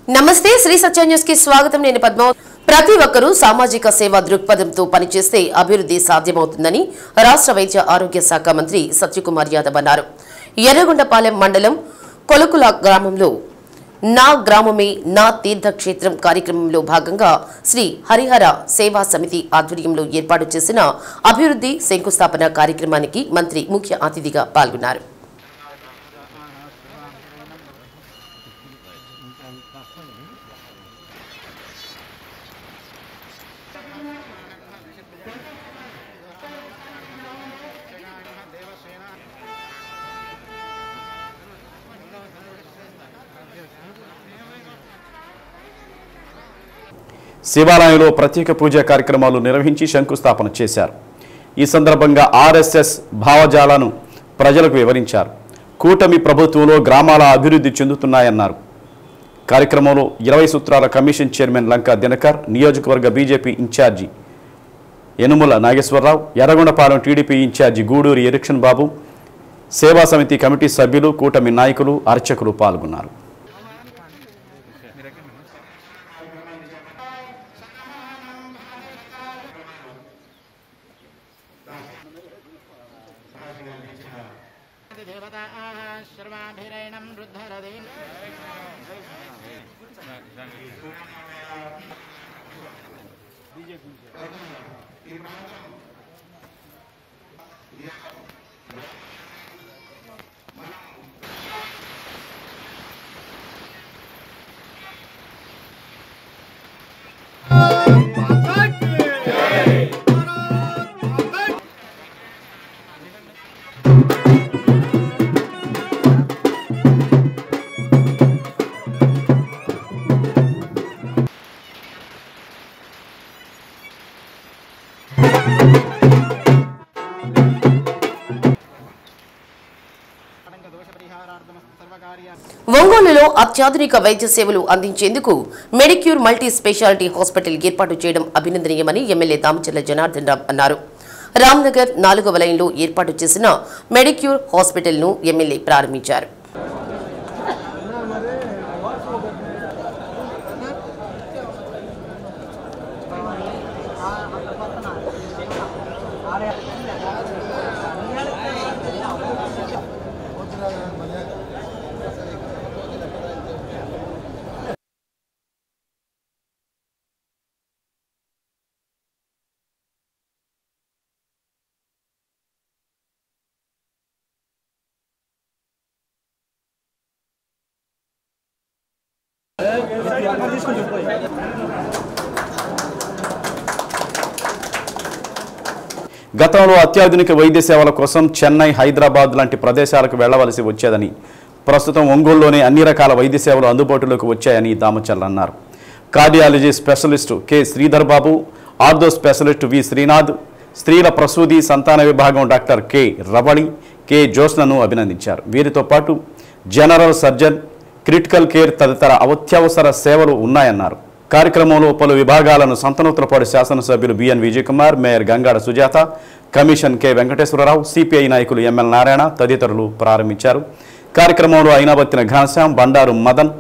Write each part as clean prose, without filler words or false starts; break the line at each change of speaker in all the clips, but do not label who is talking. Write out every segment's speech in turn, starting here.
నమస్తే శ్రీ సత్య న్యూస్ కి స్వాగతం. నేను పద్మ. ప్రతి ఒక్కరూ సామాజిక సేవా దృక్పథంతో పనిచేస్తే అభివృద్ధి సాధ్యమవుతుందని రాష్ట్ర వైద్య ఆరోగ్య శాఖ మంత్రి సత్యకుమార్ యాదవ్ అన్నారు. ఎర్రగొండపాలెం మండలం కొలకుల గ్రామంలో నా గ్రామమే నా తీర్థక్షేత్రం కార్యక్రమంలో భాగంగా శ్రీ హరిహర సేవా సమితి ఆధ్వర్యంలో ఏర్పాటు చేసిన అభివృద్ధి శంకుస్థాపన కార్యక్రమానికి మంత్రి ముఖ్య అతిథిగా పాల్గొన్నారు.
శివాలయంలో ప్రత్యేక పూజా కార్యక్రమాలు నిర్వహించి శంకుస్థాపన చేశారు. ఈ సందర్భంగా ఆర్ఎస్ఎస్ భావజాలను ప్రజలకు వివరించారు. కూటమి ప్రభుత్వంలో గ్రామాల అభివృద్ధి చెందుతున్నాయన్నారు. కార్యక్రమంలో 20 సూత్రాల కమిషన్ చైర్మన్ లంకా దినకర్, నియోజకవర్గ బీజేపీ ఇన్ఛార్జి యనుమల నాగేశ్వరరావు, ఎర్రగొండపాలెం టీడీపీ ఇన్ఛార్జి గూడూరి ఎరిక్షన్ బాబు, సేవా సమితి కమిటీ సభ్యులు, కూటమి నాయకులు, అర్చకులు పాల్గొన్నారు.
ఒంగోలులో అత్యాధునిక వైద్య సేవలు అందించేందుకు మెడిక్యూర్ మల్టీ స్పెషాలిటీ హాస్పిటల్ ఏర్పాటు చేయడం అభినందనీయమని ఎమ్మెల్యే దామచర్ల జనార్దన్ రావు అన్నారు. రామ్నగర్ 4వ లైన్లో ఏర్పాటు చేసిన మెడిక్యూర్ హాస్పిటల్ను ఎమ్మెల్యే ప్రారంభించారు.
గతంలో అత్యాధునిక వైద్య సేవల కోసం చెన్నై, హైదరాబాద్ లాంటి ప్రదేశాలకు వెళ్లవలసి వచ్చేదని, ప్రస్తుతం ఒంగోలులోనే అన్ని రకాల వైద్య సేవలు అందుబాటులోకి వచ్చాయని దామచర్ల అన్నారు. Cardiology specialist K Sridhar Babu, ortho specialist వి శ్రీనాథ్, స్త్రీల ప్రసూతి సంతాన విభాగం డాక్టర్ కె రవళి, కె జోష్నను అభినందించారు. వీరితో పాటు జనరల్ సర్జన్, క్రిటికల్ కేర్ తదితర అత్యవసర సేవలు ఉన్నాయన్నారు. కార్యక్రమంలో పలు విభాగాలను సంతనూతలపాడు శాసనసభ్యులు BN Vijayakumar, mayor Gangada Sujatha, commission K Venkateswara Rao, CPI నాయకులు ఎంఎల్ నారాయణ తదితరులు ప్రారంభించారు. కార్యక్రమంలో అయినాబత్తిన ఘనశ్యాం, బండారు మదన్,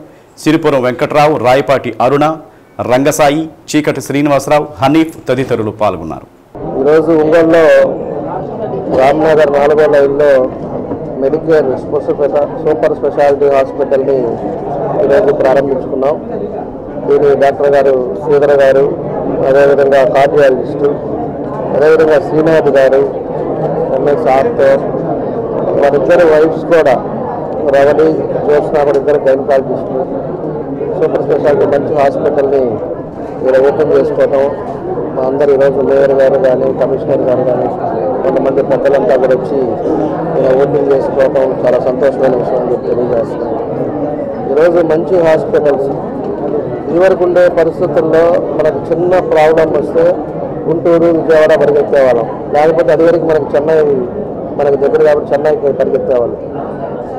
సిరిపురం వెంకట్రావు, రాయపాటి అరుణ, రంగసాయి, చీకటి శ్రీనివాసరావు, హనీఫ్ తదితరులు పాల్గొన్నారు.
ఈరోజు ఒంగోలులో రామ్నగర్ 4వ లైన్లో మెడికేర్ సూపర్ స్పెషాలిటీ హాస్పిటల్ని ఈరోజు ప్రారంభించుకున్నాం. దీని డాక్టర్ గారు శ్రీధర్ గారు, అదేవిధంగా కార్డియాలజిస్టు, అదేవిధంగా శ్రీనాథ్ గారు, ఎంఎస్ ఆర్తో, వారిద్దరు వైఫ్స్ కూడా రవలి, జోష్న కూడా ఇద్దరు గైనకాలజిస్టులు. సూపర్ స్పెషాలిటీ మంచి హాస్పిటల్ని ఇక్కడ ఓపెన్ చేసుకోవటం మా అందరు ఈరోజు మేయర్ గారు కానీ, కమిషనర్ గారు కానీ, కొంతమంది పెద్దలంతా కూడా వచ్చి ఓపెన్ చేసుకోవటం చాలా సంతోషమైన విషయం అని చెప్పి తెలియజేస్తున్నాం. ఈరోజు మంచి హాస్పిటల్స్ ఇదివరకు ఉండే పరిస్థితుల్లో మనకు చిన్న ప్రాబ్లం వస్తే గుంటూరు, విజయవాడ పరిగెత్తేవాళ్ళం, లేకపోతే అదివరకు మనకు చెన్నై మనకు దగ్గర కాబట్టి చెన్నైకి పరిగెత్తేవాళ్ళం.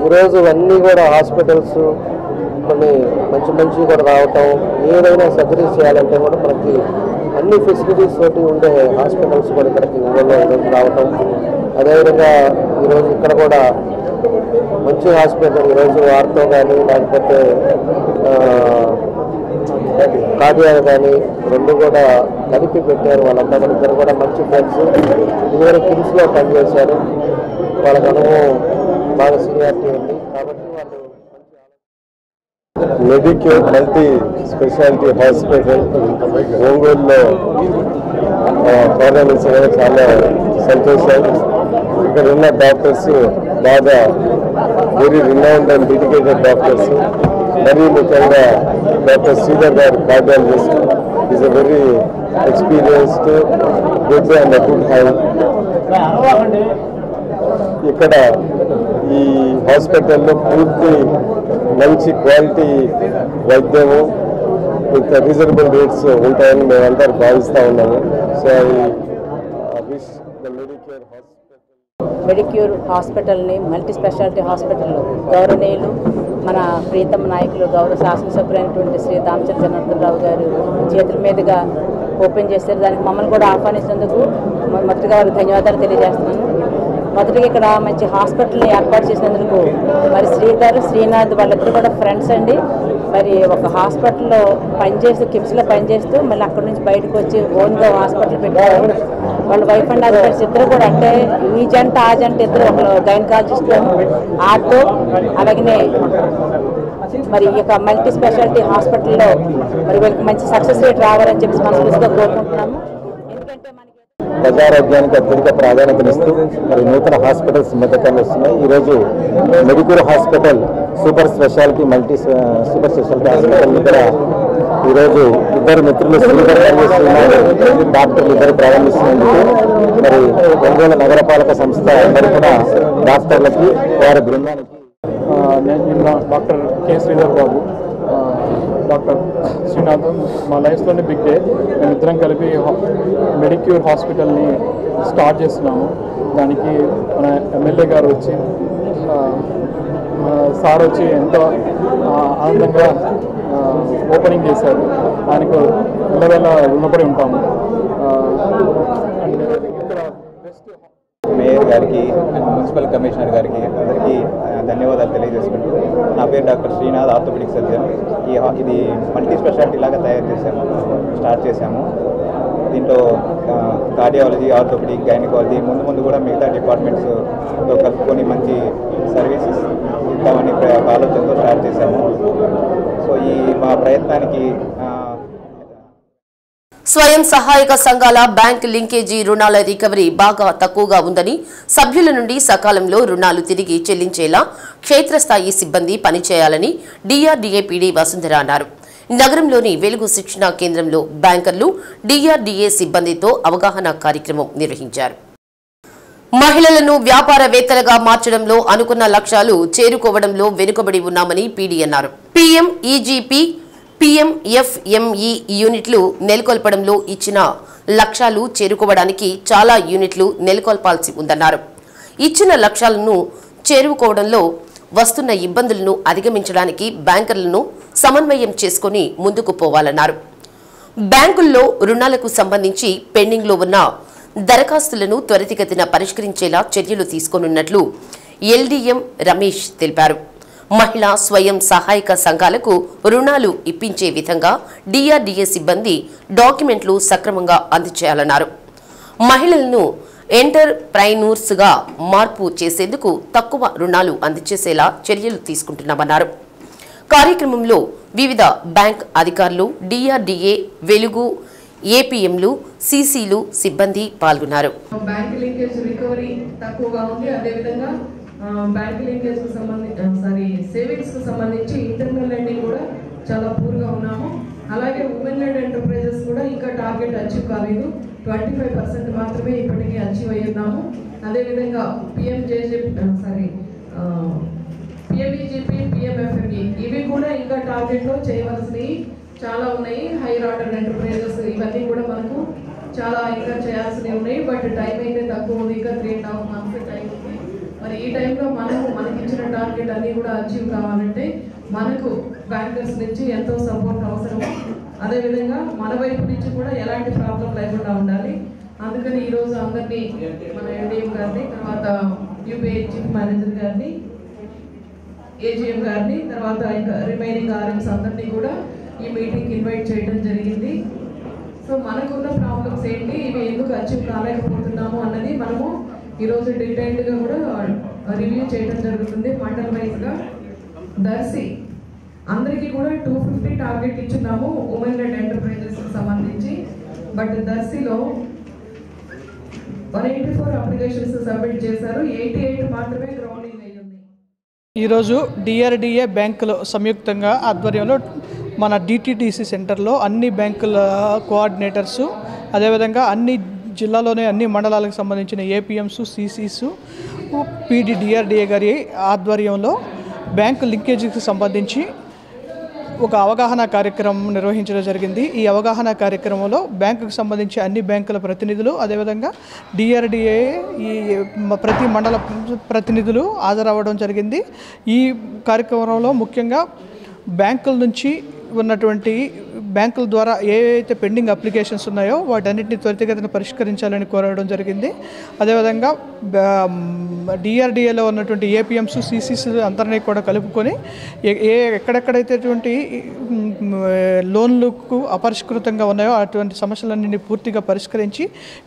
ఈరోజు అన్నీ కూడా హాస్పిటల్స్ కొన్ని మంచి కూడా రావటం, ఏదైనా సర్జరీ చేయాలంటే కూడా మనకి అన్ని ఫెసిలిటీస్ తోటి ఉండే హాస్పిటల్స్ కూడా ఇక్కడికి ఈరోజు రావటం. అదేవిధంగా ఈరోజు ఇక్కడ కూడా మంచి హాస్పిటల్ ఈరోజు ఆర్థో కానీ లేకపోతే కార్డియాక్ కానీ రెండు కూడా కలిపి పెట్టారు. వాళ్ళంతా ఇద్దరు కూడా మంచి ఫ్రెండ్స్. ఇదివరకు కిమ్స్లో పనిచేశారు. వాళ్ళకి అనుభవం బాగా సీనియారిటీ ఉంది కాబట్టి వాళ్ళు మెడిక్యూర్ మల్టీ స్పెషాలిటీ హాస్పిటల్ ఒంగోలులో ప్రారంభించడం చాలా సంతోషం. ఇక్కడ ఉన్న డాక్టర్స్ బాగా very renowned and dedicated doctors. మరీ ముఖ్యంగా డాక్టర్ శ్రీధర్ గారు cardiologist is a very experienced good and good health. ఇక్కడ ఈ హాస్పిటల్లో పూర్తి మంచి క్వాలిటీ వైద్యము విత్ రీజనబుల్ రేట్స్ ఉంటాయని మేమందరూ భావిస్తూ ఉన్నాము. So I wish the
Medicure హాస్పిటల్ని మల్టీ స్పెషాలిటీ హాస్పిటల్ గౌరవనీయులు మన ప్రీతమ నాయకులు గౌరవ శాసనసభ్యులైనటువంటి శ్రీ దామచర్ల జనార్దనరావు గారు చేతుల మీదుగా ఓపెన్ చేశారు. దానికి మమ్మల్ని కూడా ఆహ్వానించినందుకు మొదటిగా వారికి ధన్యవాదాలు తెలియజేస్తున్నాను. మొదటిగా ఇక్కడ మంచి హాస్పిటల్ని ఏర్పాటు చేసినందుకు మరి శ్రీధర్ శ్రీనాథ్ వాళ్ళిద్దరు కూడా ఫ్రెండ్స్ అండి. మరి ఒక హాస్పిటల్లో పనిచేస్తూ కిమ్స్లో పనిచేస్తూ మళ్ళీ అక్కడి నుంచి బయటకు వచ్చి ఓన్గా హాస్పిటల్ పెట్టారు. వాళ్ళ వైఫ్ అండ్ హస్బెండ్స్ ఇద్దరు కూడా అంటే ఈ జంట ఆ జంట ఇద్దరు ఒకరు గైనకాలజిస్ట్ ఆర్తో అలాగనే మరి ఈ యొక్క మల్టీ స్పెషాలిటీ హాస్పిటల్లో మరి వీళ్ళకి మంచి సక్సెస్ రేట్ రావాలని చెప్పి మనస్ఫూర్తిగా కోరుకుంటున్నాము. ఎందుకంటే మనకి
ప్రజారోగ్యానికి అత్యధిక ప్రాధాన్యతనిస్తూ మరి నూతన హాస్పిటల్స్ మధ్యకాలంలో వస్తున్నాయి. ఈరోజు Medicure hospital super speciality multi super speciality hospital ఇక్కడ ఈరోజు ఇద్దరు మిత్రులు డాక్టర్లు ఇద్దరు ప్రారంభిస్తున్నందుకు మరి ఒంగోలు నగరపాలక సంస్థ తరఫున డాక్టర్లకి వారి బృందానికి
నేను doctor K Sridhar Babu, doctor Srinath మా లైఫ్లోనే బిగ్ డే. మేమిద్దరం కలిపి మెడిక్యూర్ హాస్పిటల్ని స్టార్ట్ చేస్తున్నాము. దానికి మన ఎమ్మెల్యే గారు వచ్చి సార్ వచ్చి ఎంతో ఆనందంగా ఓపెనింగ్ చేశారు. ఆయనకు వెళ్ళవేళ రుణపడి ఉంటాము. అండ్ ఇక్కడ బెస్ట్
మేయర్ గారికి, మున్సిపల్ కమిషనర్ గారికి అందరికీ ధన్యవాదాలు తెలియజేసుకుంటూ, నా పేరు డాక్టర్ శ్రీనాథ్, ఆర్థోపెడిక్ సర్జన్. ఇది మల్టీ స్పెషాలిటీ లాగా స్టార్ట్ చేశాము. దీంట్లో కార్డియాలజీ, ఆర్థోపెడిక్, గైనకాలజీ ముందు కూడా మిగతా డిపార్ట్మెంట్స్తో కలుపుకొని మంచి సర్వీసెస్ ఇద్దామని ఆలోచనతో స్టార్ట్ చేశాము. సో ఈ మా ప్రయత్నానికి
స్వయం సహాయక సంఘాల బ్యాంక్ లింకేజీ రుణాల రికవరీ బాగా తక్కువగా ఉందని, సభ్యుల నుండి సకాలంలో రుణాలు తిరిగి చెల్లించేలా క్షేత్రస్థాయి సిబ్బంది పనిచేయాలని డిఆర్డీఏ పీడీ వసుంధర అన్నారు. నగరంలోని వెలుగు శిక్షణా కేంద్రంలో బ్యాంకర్లు డిఆర్డీఏ సిబ్బందితో అవగాహన కార్యక్రమం నిర్వహించారు. మహిళలను వ్యాపారవేత్తలుగా మార్చడంలో అనుకున్న లక్ష్యాలు చేరుకోవడంలో వెనుకబడి ఉన్నామని పీడీ అన్నారు. పీఎంఈజీపీ, పీఎంఎఫ్ఎంఈ యూనిట్లు నెలకొల్పడంలో ఇచ్చిన లక్ష్యాలు చేరుకోవడానికి చాలా యూనిట్లు నెలకొల్పాల్సి ఉందన్నారు. ఇచ్చిన లక్ష్యాలను చేరుకోవడంలో వస్తున్న ఇబ్బందులను అధిగమించడానికి బ్యాంకర్లను సమన్వయం చేసుకుని ముందుకు పోవాలన్నారు. బ్యాంకుల్లో రుణాలకు సంబంధించి పెండింగ్లో ఉన్న దరఖాస్తులను త్వరితగతిన పరిష్కరించేలా చర్యలు తీసుకోనున్నట్లు ఎల్డీఎం రమేష్ తెలిపారు. మహిళా స్వయం సహాయక సంఘాలకు రుణాలు ఇప్పించే విధంగా డిఆర్డీఏ సిబ్బంది డాక్యుమెంట్లు సక్రమంగా అందజేయాలన్నారు. మహిళలను ఎంటర్ప్రైనూర్స్గా మార్పు చేసేందుకు తక్కువ రుణాలు అందజేసేలా చర్యలు తీసుకుంటున్నామన్నారు. కార్యక్రమంలో వివిధ బ్యాంక్ అధికారులు, డిఆర్డీఏ, వెలుగు, ఏపీఎంలు, సీసీలు సిబ్బంది పాల్గొన్నారు.
బ్యాంక్ లింకేజ్ రికవరీ తక్కువగా ఉంది. అదేవిధంగా బ్యాంక్ లింకేజ్ కు సంబంధించి సేవింగ్స్ కు సంబంధించి ఇంటర్నల్ లెండింగ్ కూడా చాలా పూర్గా ఉన్నాము. అలాగే ఉమెన్ లెడ్ ఎంటర్ప్రైజెస్ కూడా ఇంకా టార్గెట్ అచీవ్ కాలేదు. 25% మాత్రమే ఇప్పటికీ అచీవ్ అయ్యి ఉన్నాము. అదేవిధంగా పిఎంఈజీపీ, పిఎంఎఫ్ఎంఈ ఇవి కూడా ఇంకా టార్గెట్లో చేయవలసినవి చాలా ఉన్నాయి. హైర్ ఆర్డర్ ఎంటర్ప్రైజెస్ ఇవన్నీ కూడా మనకు చాలా ఇంకా చేయాల్సినవి ఉన్నాయి. బట్ టైం అయితే తక్కువ ఉంది. ఇంకా 3.5 months టైం ఉంది. మరి ఈ టైంలో మనకి ఇచ్చిన టార్గెట్ అన్నీ కూడా అచీవ్ కావాలంటే మనకు బ్యాంకర్స్ నుంచి ఎంతో సపోర్ట్ అవసరం. అదేవిధంగా మన వైపు నుంచి కూడా ఎలాంటి ప్రాబ్లం లేకుండా ఉండాలి. అందుకని ఈరోజు అందరినీ మన ఎల్డీఎం గారిని, తర్వాత యూపీఐ చీఫ్ మేనేజర్ గారిని, ఏజీఎం గారిని, తర్వాత ఇంకా రిమైనింగ్ ఆర్ఎంస్ అందరినీ కూడా ఈ మీటింగ్కి ఇన్వైట్ చేయడం జరిగింది. సో మనకున్న ప్రాబ్లమ్స్ ఏంటి, ఇవి ఎందుకు అచీవ్ కాలేకపోతున్నాము అన్నది మనము ఈరోజు డీటెయిల్డ్గా కూడా రివ్యూ చేయడం జరుగుతుంది. మండల్ వైజ్గా దర్శి అందరికీ కూడా 250 టార్గెట్ ఇచ్చున్నాము ఉమెన్ లెడ్ ఎంటర్ప్రైజెస్ సంబంధించి. బట్ దర్శిలో 184 అప్లికేషన్స్ సబ్మిట్ చేశారు, 88 మాత్రమే గ్రౌండింగ్ అయ్యి ఉంది.
ఈరోజు డిఆర్డిఏ బ్యాంకులో సంయుక్తంగా ఆధ్వర్యంలో మన డిటిటిసి సెంటర్లో అన్ని బ్యాంకుల కోఆర్డినేటర్స్, అదేవిధంగా అన్ని జిల్లాలోనే అన్ని మండలాలకు సంబంధించిన ఏపీఎంస్, సిసిస్, పీడి డిఆర్డిఏ గారి ఆధ్వర్యంలో బ్యాంకు లింకేజీకి సంబంధించి ఒక అవగాహన కార్యక్రమం నిర్వహించడం జరిగింది. ఈ అవగాహన కార్యక్రమంలో బ్యాంకుకు సంబంధించి అన్ని బ్యాంకుల ప్రతినిధులు, అదేవిధంగా డిఆర్డిఏ ఈ ప్రతి మండల ప్రతినిధులు హాజరవ్వడం జరిగింది. ఈ కార్యక్రమంలో ముఖ్యంగా బ్యాంకుల నుంచి ఉన్నటువంటి బ్యాంకుల ద్వారా ఏవైతే పెండింగ్ అప్లికేషన్స్ ఉన్నాయో వాటన్నిటిని త్వరితగతిన పరిష్కరించాలని కోరడం జరిగింది. అదేవిధంగా డిఆర్డిఏలో ఉన్నటువంటి ఏపీఎంస్, సిసిస్ అందరినీ కూడా కలుపుకొని ఎక్కడెక్కడైతేటువంటి లోన్లకు అపరిష్కృతంగా ఉన్నాయో అటువంటి సమస్యలన్నింటినీ పూర్తిగా పరిష్కరించి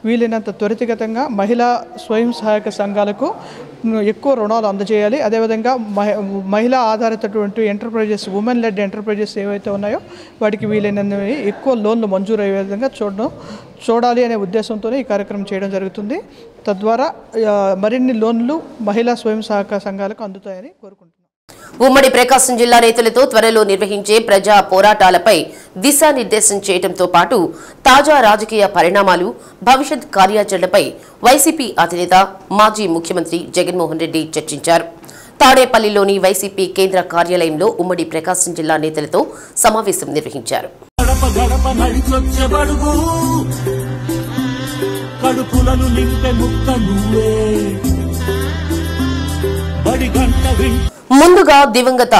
వీలైనంత త్వరితగతంగా మహిళా స్వయం సహాయక సంఘాలకు ఎక్కువ రుణాలు అందజేయాలి. అదేవిధంగా మహిళా ఆధారితటువంటి ఎంటర్ప్రైజెస్, ఉమెన్ లెడ్ ఎంటర్ప్రైజెస్ ఏవైతే ఉన్నాయో వాటికి వీలైనన్ని ఎక్కువ లోన్లు మంజూరు అయ్యే విధంగా చూడాలి అనే ఉద్దేశంతోనే ఈ కార్యక్రమం చేయడం జరుగుతుంది. తద్వారా మరిన్ని లోన్లు మహిళా స్వయం సహాయక సంఘాలకు అందుతాయని కోరుకుంటున్నాం.
ఉమ్మడి ప్రకాశం జిల్లా రైతులతో త్వరలో నిర్వహించే ప్రజా పోరాటాలపై దిశానిర్దేశం చేయడంతో పాటు తాజా రాజకీయ పరిణామాలు, భవిష్యత్ కార్యాచరణపై వైసీపీ అధినేత మాజీ ముఖ్యమంత్రి జగన్మోహన్ రెడ్డి చర్చించారు. తాడేపల్లిలోని వైసీపీ కేంద్ర కార్యాలయంలో ఉమ్మడి ప్రకాశం జిల్లా నేతలతో సమావేశం నిర్వహించారు. ముందుగా దివంగత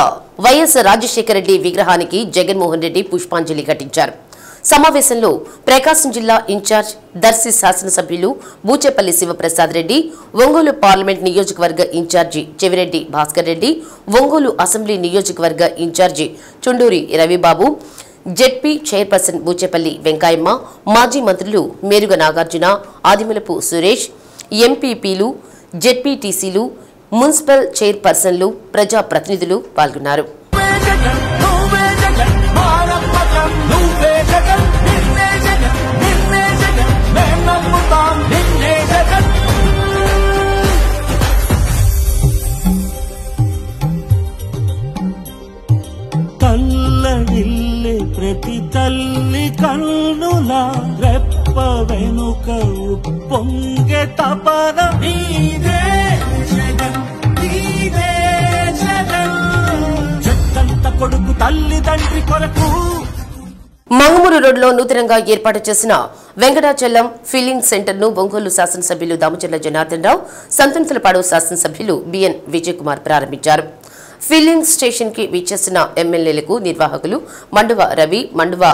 వైఎస్ రాజశేఖర రెడ్డి విగ్రహానికి జగన్మోహన్ రెడ్డి పుష్పాంజలి ఘటించారు. సమావేశంలో ప్రకాశం జిల్లా ఇన్ఛార్జ్, దర్శి శాసనసభ్యులు బూచేపల్లి శివప్రసాద్ రెడ్డి, ఒంగోలు పార్లమెంట్ నియోజకవర్గ ఇన్ఛార్జి చెవిరెడ్డి భాస్కర్ రెడ్డి, ఒంగోలు అసెంబ్లీ నియోజకవర్గ incharge Chunduri Ravibabu, ZP chairperson Buchepalli Venkayamma, మాజీ మంత్రులు మేరుగ నాగార్జున, ఆదిమలపు సురేష్, ఎంపీపీలు, జెడ్పీటీసీలు, మున్సిపల్ చైర్పర్సన్లు, ప్రజాప్రతినిధులు పాల్గొన్నారు.
తల్లడిల్లే ప్రతి తల్లి కన్నుల రెప్ప వెనుక పొంగే తపన నీదే జగన్, నీదే జగన్, చెట్టంత కొడుకు తల్లిదండ్రి కొరకు.
మంగమూరు రోడ్లో నూతనంగా ఏర్పాటు చేసిన వెంకటాచలం ఫిల్లింగ్ సెంటర్ ను ఒంగోలు శాసనసభ్యులు దామచర్ల జనార్దన్ రావు, సంతంతులపాడు శాసనసభ్యులు బిఎన్ విజయ్ కుమార్ ప్రారంభించారు. ఫిల్లింగ్ స్టేషన్ కి విచ్చేసిన ఎమ్మెల్యేలకు నిర్వాహకులు మండువ రవి, మండువ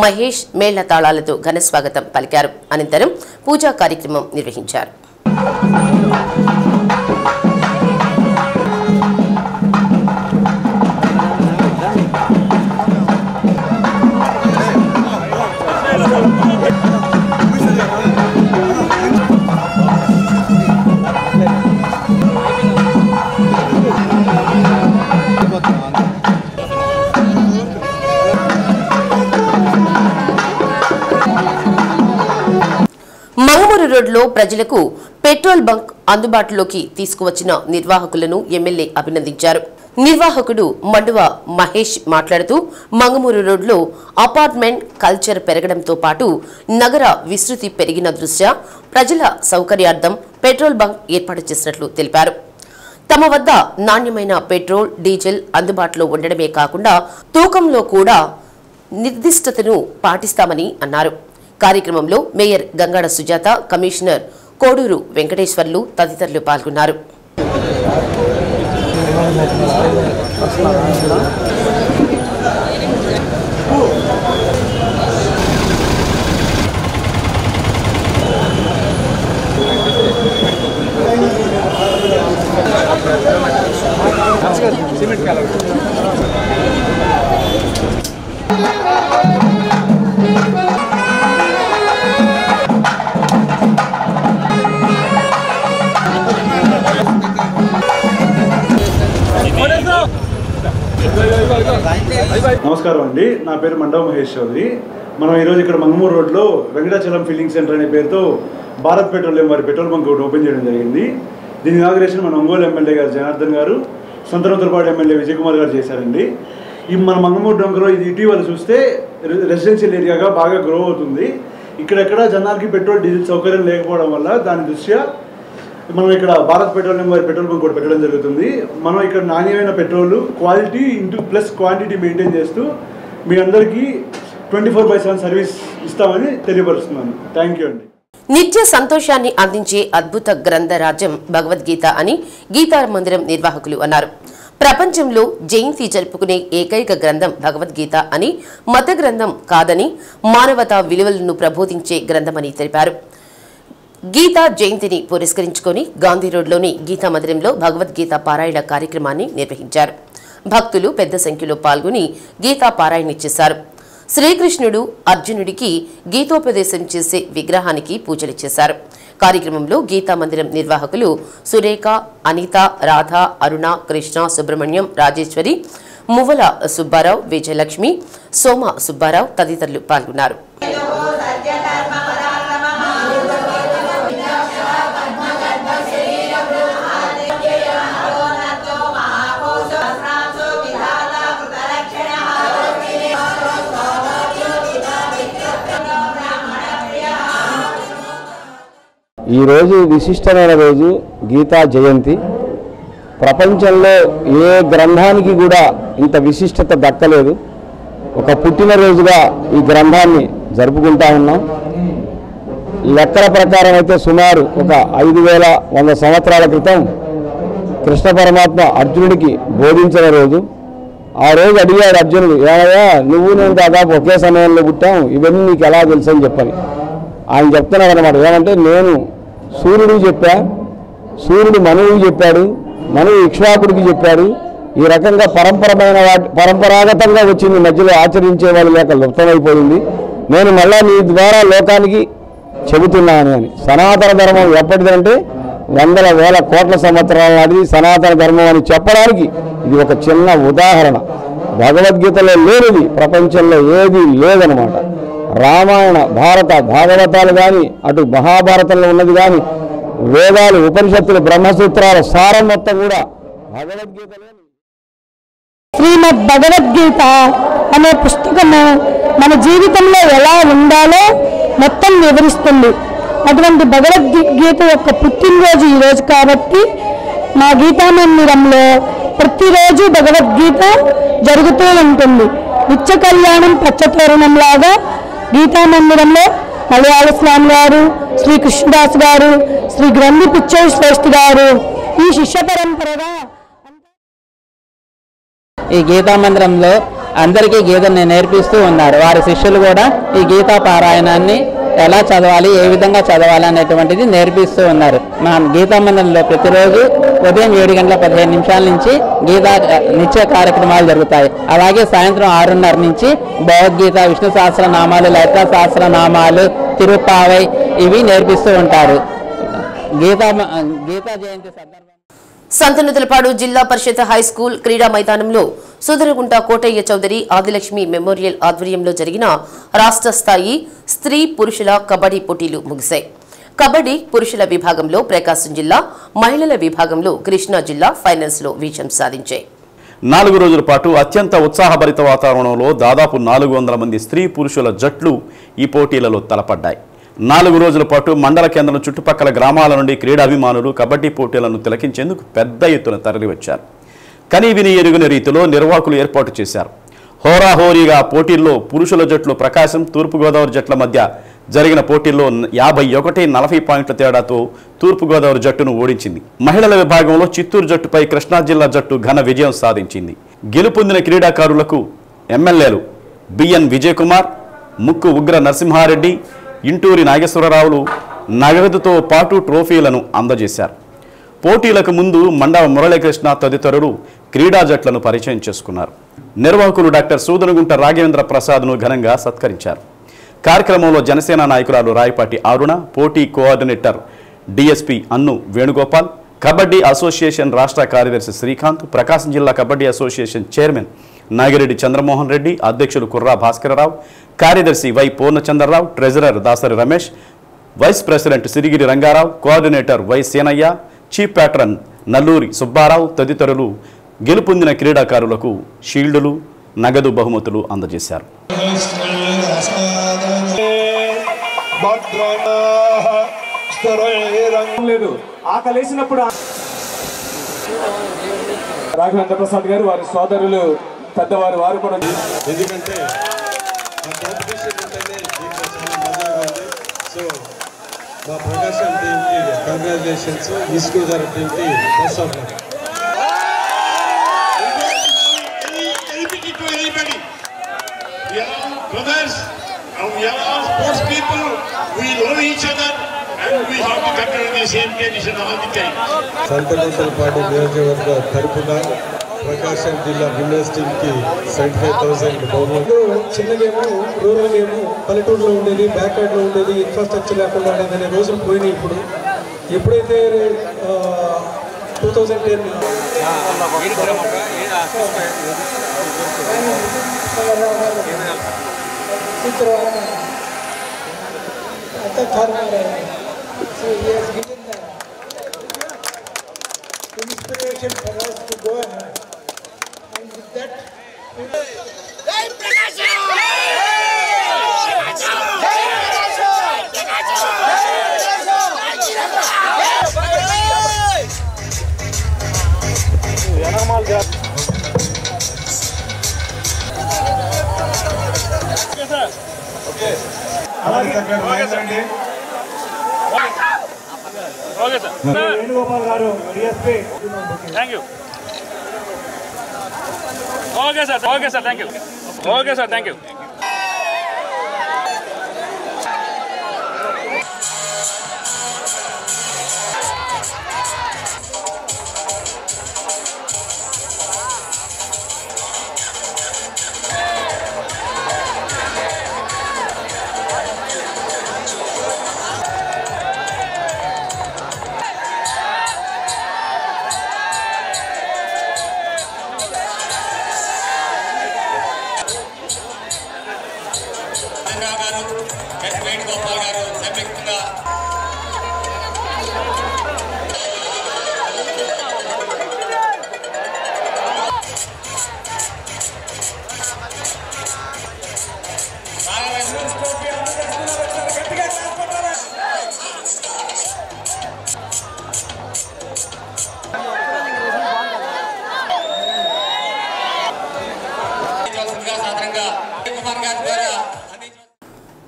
మహేష్ మేళ్ల తాళాలతో ఘన స్వాగతం పలికారు. అనంతరం పూజా కార్యక్రమం నిర్వహించారు. మంగమూరు రోడ్లో ప్రజలకు పెట్రోల్ బంక్ అందుబాటులోకి తీసుకువచ్చిన నిర్వాహకులను ఎమ్మెల్యే అభినందించారు. నిర్వాహకుడు మండువ మహేష్ మాట్లాడుతూ మంగమూరు రోడ్లో అపార్ట్మెంట్ కల్చర్ పెరగడంతో పాటు నగర విస్తృతి పెరిగిన దృష్ట్యా ప్రజల సౌకర్యార్థం పెట్రోల్ బంక్ ఏర్పాటు చేసినట్లు తెలిపారు. తమ వద్ద నాణ్యమైన పెట్రోల్, డీజిల్ అందుబాటులో ఉండడమే కాకుండా తూకంలో కూడా నిర్దిష్టతను పాటిస్తామని అన్నారు. కార్యక్రమంలో మేయర్ గంగాడ సుజాత, కమిషనర్ కోడూరు వెంకటేశ్వర్లు తదితరులు పాల్గొన్నారు.
సిమెంట్
నమస్కారం అండి, నా పేరు మండవ మహేష్ చౌదరి. మనం ఈరోజు ఇక్కడ మంగమూరు రోడ్లో వెంకటాచలం ఫిల్లింగ్ సెంటర్ అనే పేరుతో భారత్ పెట్రోలియం వారి పెట్రోల్ బంక్ ఒకటి ఓపెన్ చేయడం జరిగింది. దీని ఇనాగరేషన్ మన ఒంగోలు ఎమ్మెల్యే గారు జనార్దన్ గారు, సంతనూతలపాడు ఎమ్మెల్యే విజయ్ కుమార్ గారు చేశారండి. ఈ మన మంగమూరు డొంకలో ఇది ఇటీవల చూస్తే రెసిడెన్షియల్ ఏరియాగా బాగా గ్రో అవుతుంది. ఇక్కడెక్కడ జనాలకి పెట్రోల్ డీజిల్ సౌకర్యం లేకపోవడం వల్ల దాని దృష్ట్యా మనం ఇక్కడ భారత్ పెట్రోలియం వారి పెట్రోల్ బంక్ కూడా పెట్టడం జరుగుతుంది. మనం ఇక్కడ నాణ్యమైన petrol quality into plus quantity maintain చేస్తూ మీ అందరికీ 24/7 సర్వీస్ ఇస్తామని తెలియపరుస్తున్నాను. థ్యాంక్ యూ అండి.
నిత్య సంతోషాన్ని అందించే అద్భుత గ్రంథరాజ్యం భగవద్గీత అని గీతా మందిరం నిర్వాహకులు అన్నారు. ప్రపంచంలో జయంతి జరుపుకునే ఏకైక గ్రంథం భగవద్గీత అని, మత గ్రంథం కాదని, మానవతా విలువలను ప్రబోధించే గ్రంథమని తెలిపారు. గీతా జయంతిని పురస్కరించుకొని గాంధీ రోడ్లోని గీతా మందిరంలో భగవద్గీత పారాయణ కార్యక్రమాన్ని నిర్వహించారు. భక్తులు పెద్ద సంఖ్యలో పాల్గొని గీతా పారాయణ చేశారు. శ్రీకృష్ణుడు అర్జునుడికి గీతోపదేశం చేసే విగ్రహానికి పూజలు చేశారు. కార్యక్రమంలో గీతా మందిరం నిర్వాహకులు సురేఖ, అనిత, రాధ, అరుణ, కృష్ణ, సుబ్రహ్మణ్యం, రాజేశ్వరి, మువ్వల సుబ్బారావు, విజయలక్ష్మి, సోమ సుబ్బారావు తదితరులు పాల్గొన్నారు.
ఈరోజు విశిష్టమైన రోజు గీతా జయంతి. ప్రపంచంలో ఏ గ్రంథానికి కూడా ఇంత విశిష్టత దక్కలేదు. ఒక పుట్టినరోజుగా ఈ గ్రంథాన్ని జరుపుకుంటా ఉన్నాం. లెక్కల ప్రకారం అయితే సుమారు ఒక 5100 సంవత్సరాల క్రితం కృష్ణ పరమాత్మ అర్జునుడికి బోధించిన రోజు. ఆ రోజు అడిగాడు అర్జునుడు, ఏమయ్యా నువ్వు నేను దాదాపు ఒకే సమయంలో పుట్టాం, ఇవన్నీ నీకు ఎలా తెలుసు అని చెప్పని. ఆయన చెప్తున్నాడు అనమాట, ఏమంటే నేను సూర్యుడికి చెప్పా, సూర్యుడు మనువుకి చెప్పాడు, మనువు ఇక్ష్వాకుడికి చెప్పాడు. ఈ రకంగా పరంపరాగతంగా వచ్చింది, మధ్యలో ఆచరించే వాళ్ళు లేక లుప్తమైపోయింది. నేను మళ్ళా నీ ద్వారా లోకానికి చెబుతున్నాను అని. సనాతన ధర్మం ఎప్పటిదంటే 100,000 కోట్ల సంవత్సరాల నాటిది సనాతన ధర్మం అని చెప్పడానికి ఇది ఒక చిన్న ఉదాహరణ. భగవద్గీతలో లేనిది ప్రపంచంలో ఏది లేదనమాట. రామాయణ, భారత, భాగవతాలు కానీ, అటు మహాభారతంలో ఉన్నది కానీ, వేదాలు, ఉపనిషత్తులు, బ్రహ్మసూత్రాల సారం మొత్తం కూడా భగవద్గీతలో.
శ్రీమద్ భగవద్గీత అనే పుస్తకము మన జీవితంలో ఎలా ఉండాలో మొత్తం వివరిస్తుంది. అటువంటి భగవద్గీత యొక్క పుట్టినరోజు ఈరోజు కాబట్టి మా గీతా మందిరంలో ప్రతిరోజు భగవద్గీత జరుగుతూ ఉంటుంది. నిత్య కళ్యాణం పచ్చతోరణంలాగా గీతా మందిరంలో మలయాళ స్వామి గారు, శ్రీ కృష్ణదాస్ గారు, శ్రీ గ్రంథి పిచ్చయ్య శ్రేష్ఠి గారు ఈ శిష్య పరంపరగా
ఈ గీతా మందిరంలో అందరికీ గీతను నేర్పిస్తూ ఉన్నారు. వారి శిష్యులు కూడా ఈ గీతా పారాయణాన్ని ఎలా చదవాలి, ఏ విధంగా చదవాలి అనేటువంటిది నేర్పిస్తూ ఉన్నారు. మా గీతా మందిరంలో ప్రతిరోజు ఉదయం 7:15 నుంచి గీతా నిత్య కార్యక్రమాలు జరుగుతాయి. అలాగే సాయంత్రం 6:30 నుంచి భగవద్గీత, విష్ణు సహస్రనామాలు, లలితా సహస్రనామాలు, తిరుప్పావై ఇవి నేర్పిస్తూ ఉంటారు. గీతా జయంతి సందర్భంగా
సంతనూతలపాడు జిల్లా పరిషత్ హైస్కూల్ క్రీడా మైదానంలో సుదరగుంట కోటయ్య చౌదరి ఆదిలక్ష్మి మెమోరియల్ ఆధ్వర్యంలో జరిగిన రాష్ట్ర స్థాయి స్త్రీ పురుషుల కబడ్డీ పోటీలు ముగిశాయి. కబడ్డీ పురుషుల విభాగంలో ప్రకాశం జిల్లా, మహిళల విభాగంలో కృష్ణా జిల్లా ఫైనల్స్ లో విజయం సాధించాయి.
4 రోజుల పాటు అత్యంత ఉత్సాహభరిత వాతావరణంలో దాదాపు 400 మంది స్త్రీ పురుషుల జట్లు ఈ పోటీలలో తలపడ్డాయి. 4 రోజుల పాటు మండల కేంద్రం చుట్టుపక్కల గ్రామాల నుండి క్రీడాభిమానులు కబడ్డీ పోటీలను తిలకించేందుకు పెద్ద ఎత్తున తరలివచ్చారు. కనీ విని ఎరుగని రీతిలో నిర్వాహకులు ఏర్పాటు చేశారు. హోరాహోరీగా పోటీల్లో పురుషుల జట్లు ప్రకాశం, తూర్పుగోదావరి జట్ల మధ్య జరిగిన పోటీల్లో 51-40 పాయింట్ల తేడాతో తూర్పుగోదావరి జట్టును ఓడించింది. మహిళల విభాగంలో చిత్తూరు జట్టుపై కృష్ణా జిల్లా జట్టు ఘన విజయం సాధించింది. గెలుపొందిన క్రీడాకారులకు ఎమ్మెల్యేలు బిఎన్ విజయ్ కుమార్, ముక్కు ఉగ్ర నరసింహారెడ్డి, ఇంటూరి నాగేశ్వరరావులు నగదుతో పాటు ట్రోఫీలను అందజేశారు. పోటీలకు ముందు మండవ మురళీకృష్ణ తదితరులు క్రీడా జట్లను పరిచయం చేసుకున్నారు. నిర్వాహకులు డాక్టర్ సూదనగుంట రాఘవేంద్ర ప్రసాద్ను ఘనంగా సత్కరించారు. కార్యక్రమంలో జనసేన నాయకురాలు రాయపాటి అరుణ, పోటీ coordinator DSP Annu Venugopal, kabaddi association రాష్ట్ర కార్యదర్శి శ్రీకాంత్, ప్రకాశం జిల్లా కబడ్డీ అసోసియేషన్ చైర్మన్ నాగిరెడ్డి చంద్రమోహన్ రెడ్డి, అధ్యక్షులు కుర్రా భాస్కరరావు, కార్యదర్శి Y Purnachandrarao, treasurer Dasari Ramesh, vice president Sirigiri Rangarao, coordinator Y Senayya, chief patron Nalluri Subbarao తదితరులు గెలుపొందిన క్రీడాకారులకు షీల్డులు, నగదు బహుమతులు అందజేశారు.
రాఘవేంద్ర ప్రసాద్ గారు వారి సోదరులు పెద్దవారు వారు కూడా
ఎందుకంటే మా ప్రకాశం టీంకి కంగ్రాచులేషన్స్, ఈస్ట్ గోదావరి టీంకి best of luck.
Brothers, we are all sports people. We love each other, and we have to continue the same condition all the time.
సంతనూతలపాటి నియోజకవర్గ తరపున ప్రకాశం జిల్లా విన్నర్స్ టీంకి 75,000 బహుమతులు. చిన్న గేమ్, రూరల్ గేమ్, పల్లెటూరులో ఉండేది, బ్యాక్వర్డ్లో ఉండేది, ఇన్ఫ్రాస్ట్రక్చర్ లేకుండా ఉండేది రోజులు పోయినాయి. ఇప్పుడు ఎప్పుడైతే 2010
So he has given the inspiration for us to go ahead. And with that,
Venugopal గారు DSP. Thank you. Okay sir, okay sir, thank you. Okay sir, thank you.
Venugopal గారు సంయుక్తంగా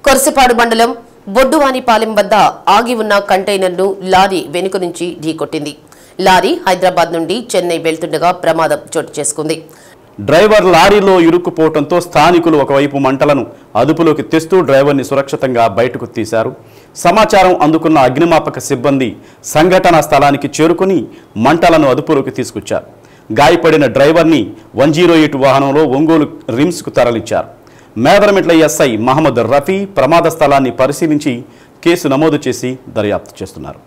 కొర్సిపాడు మండలం బొడ్డువానిపాలెం వద్ద ఆగి ఉన్న కంటైనర్ను లారీ వెనుక నుంచి ఢీకొట్టింది. లారీ హైదరాబాద్ నుండి చెన్నై వెళ్తుండగా ప్రమాదం చోటు చేసుకుంది.
డ్రైవర్ లారీలో ఇరుక్కుపోవడంతో స్థానికులు ఒకవైపు మంటలను అదుపులోకి తెస్తూ డ్రైవర్ని సురక్షితంగా బయటకు తీశారు. సమాచారం అందుకున్న అగ్నిమాపక సిబ్బంది సంఘటనా స్థలానికి చేరుకుని మంటలను అదుపులోకి తీసుకొచ్చారు. గాయపడిన డ్రైవర్ని 108 వాహనంలో ఒంగోలు రిమ్స్కు తరలించారు. మేదరమిట్ల ఎస్ఐ మహమ్మద్ రఫీ ప్రమాద స్థలాన్ని పరిశీలించి కేసు నమోదు చేసి దర్యాప్తు చేస్తున్నారు.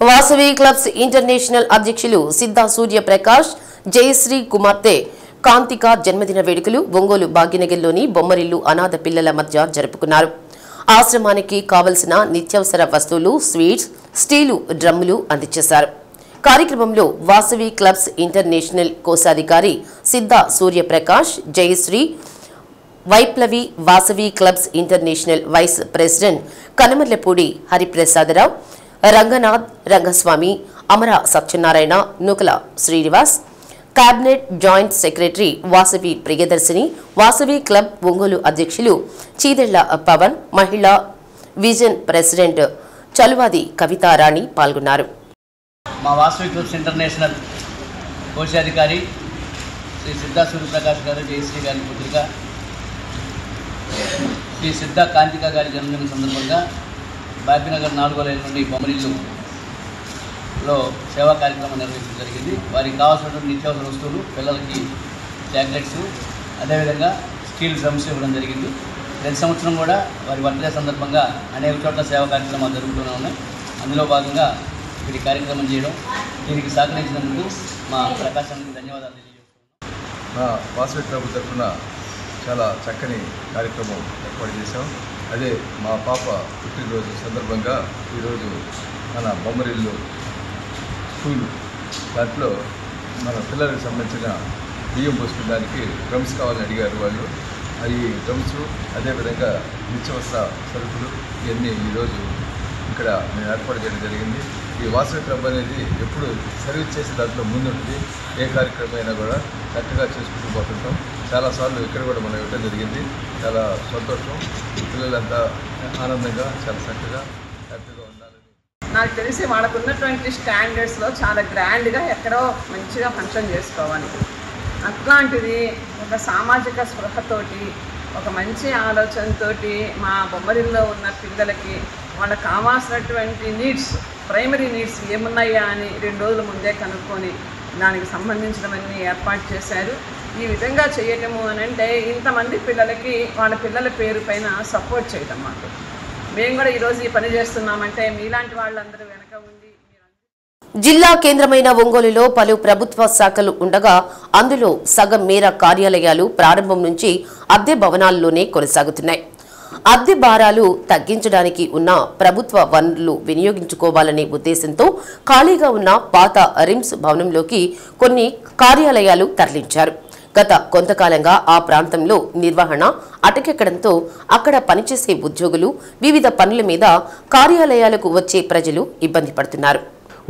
వాసవి క్లబ్స్ ఇంటర్నేషనల్ అధ్యక్షులు సిద్ధా సూర్యప్రకాష్ జయశ్రీ కుమార్తె కాంతిక జన్మదిన వేడుకలు ఒంగోలు భాగ్యనగర్లోని బొమ్మరిల్లు అనాథ పిల్లల మధ్య జరుపుకున్నారు. ఆశ్రమానికి కావలసిన నిత్యావసర వస్తువులు, స్వీట్స్, స్టీలు డ్రమ్ములు అందజేశారు. కార్యక్రమంలో వాసవి క్లబ్స్ ఇంటర్నేషనల్ కోశాధికారి Siddha Suryaprakash, Jayashri, Vaiplavi Vasavi clubs international vice president Kanamarlapudi Hariprasadarao, Ranganath Rangaswamy, Amara Satyanarayana, Nukala Srinivas, cabinet joint secretary Vasavi Priyadarshini, Vasavi club Ongole అధ్యక్షులు చీదెళ్ల పవన్, మహిళా విజన్ ప్రెసిడెంట్ చలువాది కవితారాణి పాల్గొన్నారు.
మా వాసవి క్లబ్స్ ఇంటర్నేషనల్ కోశాధికారి శ్రీ సిద్ధా సూర్యప్రకాష్ గారు, జయశ్రీ గారి పుత్రిక శ్రీ సిద్ధా కాంతిక గారి జన్మదిన సందర్భంగా భాగ్యనగర్ 4వ లైన్ నుండి బొమ్మరిల్లులో సేవా కార్యక్రమం నిర్వహించడం జరిగింది. వారికి కావాల్సినటువంటి నిత్యావసర వస్తువులు, పిల్లలకి చాక్లెట్స్, అదేవిధంగా స్టీల్ డ్రమ్స్ ఇవ్వడం జరిగింది. ప్రతి సంవత్సరం కూడా వారి బర్త్డే సందర్భంగా అనేక చోట్ల సేవా కార్యక్రమాలు జరుగుతూనే ఉన్నాయి. అందులో భాగంగా ఇక్కడ కార్యక్రమం చేయడం, దీనికి సహకరించినందుకు మా ప్రకాశానికి ధన్యవాదాలు తెలియజేస్తున్నాం.
మా వాసవి క్లబ్ తరఫున చాలా చక్కని కార్యక్రమం ఏర్పాటు చేశాం. అదే మా పాప పుట్టినరోజు సందర్భంగా ఈరోజు మన బొమ్మరిల్లు స్కూల్ దాంట్లో మన పిల్లలకు సంబంధించిన బియ్యం పోసుకోవడానికి డ్రమ్స్ కావాలని అడిగారు వాళ్ళు. అవి డ్రమ్స్, అదేవిధంగా నిత్యావసర సరుకులు ఇవన్నీ ఈరోజు ఇక్కడ మేము ఏర్పాటు చేయడం జరిగింది. ఈ వాసవి క్లబ్ అనేది ఎప్పుడు సర్వీస్ చేసే దాంట్లో ముందుంటుంది. ఏ కార్యక్రమం అయినా కూడా చక్కగా చేసుకుంటూ పోతుంటాం. చాలాసార్లు ఇక్కడ కూడా మనం ఇవ్వడం జరిగింది. చాలా సంతోషం. పిల్లలంతా ఆనందంగా చాలా చక్కగా హ్యాపీగా ఉండాలని.
నాకు తెలిసి వాళ్ళకు ఉన్నటువంటి స్టాండర్డ్స్లో చాలా గ్రాండ్గా ఎక్కడో మంచిగా ఫంక్షన్ చేసుకోవాలి. అట్లాంటిది ఒక సామాజిక స్పృహతోటి, ఒక మంచి ఆలోచనతోటి మా బొమ్మరిల్లో ఉన్న పిల్లలకి వాళ్ళకి కావాల్సినటువంటి నీడ్స్, ప్రైమరీ నీడ్స్ ఏమున్నాయా అని 2 రోజుల ముందే కనుక్కొని దానికి సంబంధించినవన్నీ ఏర్పాటు చేశారు. ఈ విధంగా చేయటము అని అంటే ఇంతమంది పిల్లలకి వాళ్ళ పిల్లల పేరు పైన సపోర్ట్ చేయటం. మాకు మేము కూడా ఈరోజు ఈ పని చేస్తున్నామంటే మీలాంటి వాళ్ళందరూ వెనక ఉండి.
జిల్లా కేంద్రమైన ఒంగోలులో పలు ప్రభుత్వ శాఖలు ఉండగా అందులో సగం మేర కార్యాలయాలు ప్రారంభం నుంచి అద్దె భవనాల్లోనే కొనసాగుతున్నాయి. అద్దె భారాలు తగ్గించడానికి ఉన్న ప్రభుత్వ వనరులు వినియోగించుకోవాలనే ఉద్దేశంతో ఖాళీగా ఉన్న పాత రిమ్స్ భవనంలోకి కొన్ని కార్యాలయాలు తరలించారు. గత కొంతకాలంగా ఆ ప్రాంతంలో నిర్వహణ అటకెక్కడంతో అక్కడ పనిచేసే ఉద్యోగులు వివిధ పనుల మీద కార్యాలయాలకు వచ్చే ప్రజలు ఇబ్బంది పడుతున్నారు.